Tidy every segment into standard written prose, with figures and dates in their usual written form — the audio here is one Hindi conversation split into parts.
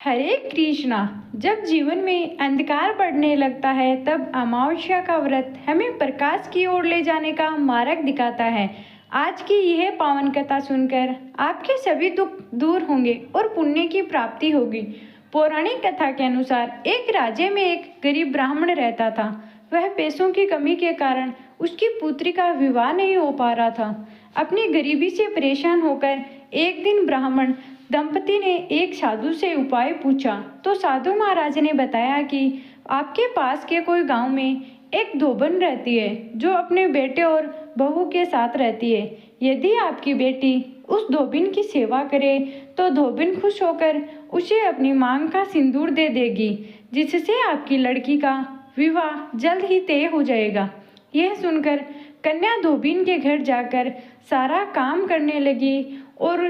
हरे कृष्णा। जब जीवन में अंधकार बढ़ने लगता है तब अमावस्या का व्रत हमें प्रकाश की ओर ले जाने का मार्ग दिखाता है। आज की यह पावन कथा सुनकर आपके सभी दुख दूर होंगे और पुण्य की प्राप्ति होगी। पौराणिक कथा के अनुसार एक राज्य में एक गरीब ब्राह्मण रहता था। वह पैसों की कमी के कारण उसकी पुत्री का विवाह नहीं हो पा रहा था। अपनी गरीबी से परेशान होकर एक दिन ब्राह्मण दंपति ने एक साधु से उपाय पूछा तो साधु महाराज ने बताया कि आपके पास के कोई गांव में एक धोबन रहती है जो अपने बेटे और बहू के साथ रहती है। यदि आपकी बेटी उस धोबिन की सेवा करे तो धोबिन खुश होकर उसे अपनी मांग का सिंदूर दे देगी, जिससे आपकी लड़की का विवाह जल्द ही तय हो जाएगा। यह सुनकर कन्या धोबिन के घर जाकर सारा काम करने लगी और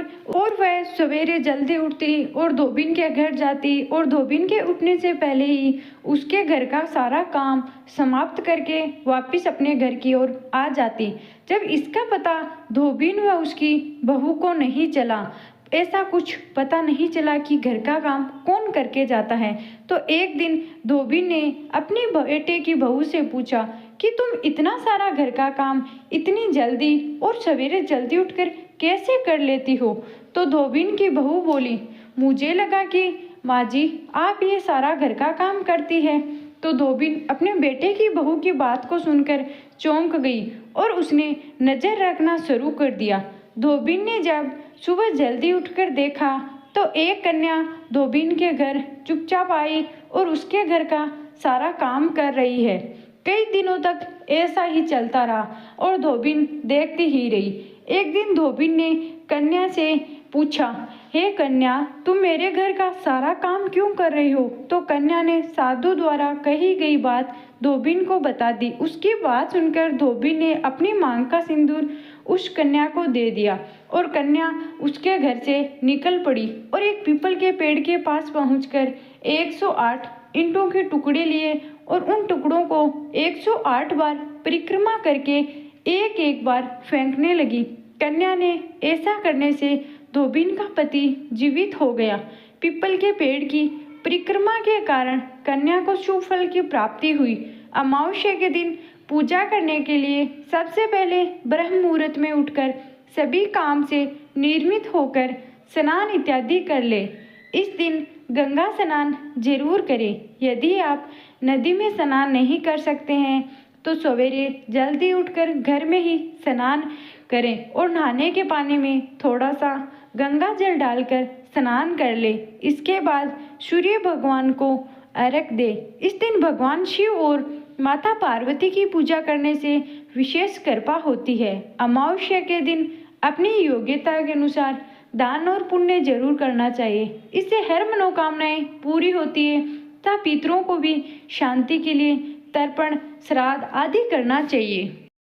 वह सवेरे जल्दी उठती और धोबिन के घर जाती और धोबिन के उठने से पहले ही उसके घर का सारा काम समाप्त करके वापस अपने घर की ओर आ जाती। जब इसका पता धोबिन व उसकी बहू को नहीं चला, ऐसा कुछ पता नहीं चला कि घर का काम कौन करके जाता है, तो एक दिन धोबिन ने अपनी बेटे की बहू से पूछा कि तुम इतना सारा घर का काम इतनी जल्दी और सवेरे जल्दी उठकर कैसे कर लेती हो। तो धोबिन की बहू बोली, मुझे लगा कि माँ जी आप ये सारा घर का काम करती है। तो धोबिन अपने बेटे की बहू की बात को सुनकर चौंक गई और उसने नजर रखना शुरू कर दिया। धोबिन ने जब सुबह जल्दी उठकर देखा तो एक कन्या धोबिन के घर चुपचाप आई और उसके घर का सारा काम कर रही है। कई दिनों तक ऐसा ही चलता रहा और धोबिन देखती ही रही। एक दिन धोबिन ने कन्या से पूछा, हे कन्या, तुम मेरे घर का सारा काम क्यों कर रही हो। तो कन्या ने साधु द्वारा कही गई बात धोबिन को बता दी। उसकी बात सुनकर धोबिन ने अपनी मांग का सिंदूर उस कन्या को दे दिया और कन्या उसके घर से निकल पड़ी और एक पीपल के पेड़ के पास पहुंचकर 108 ईंटों के टुकड़े लिए और उन टुकड़ों को 108 बार परिक्रमा करके एक एक बार फेंकने लगी। कन्या ने ऐसा करने से धोबिन का पति जीवित हो गया। पीपल के पेड़ की परिक्रमा के कारण कन्या को शुभ फल की प्राप्ति हुई। अमावस्या के दिन पूजा करने के लिए सबसे पहले ब्रह्म मुहूर्त में उठकर सभी काम से निर्मित होकर स्नान इत्यादि कर ले। इस दिन गंगा स्नान जरूर करें। यदि आप नदी में स्नान नहीं कर सकते हैं तो सवेरे जल्दी उठकर घर में ही स्नान करें और नहाने के पानी में थोड़ा सा गंगा जल डालकर स्नान कर ले। इसके बाद सूर्य भगवान को अर्घ्य दे। इस दिन भगवान शिव और माता पार्वती की पूजा करने से विशेष कृपा होती है। अमावस्या के दिन अपनी योग्यता के अनुसार दान और पुण्य जरूर करना चाहिए। इससे हर मनोकामनाएं पूरी होती है तथा पितरों को भी शांति के लिए तर्पण श्राद्ध आदि करना चाहिए।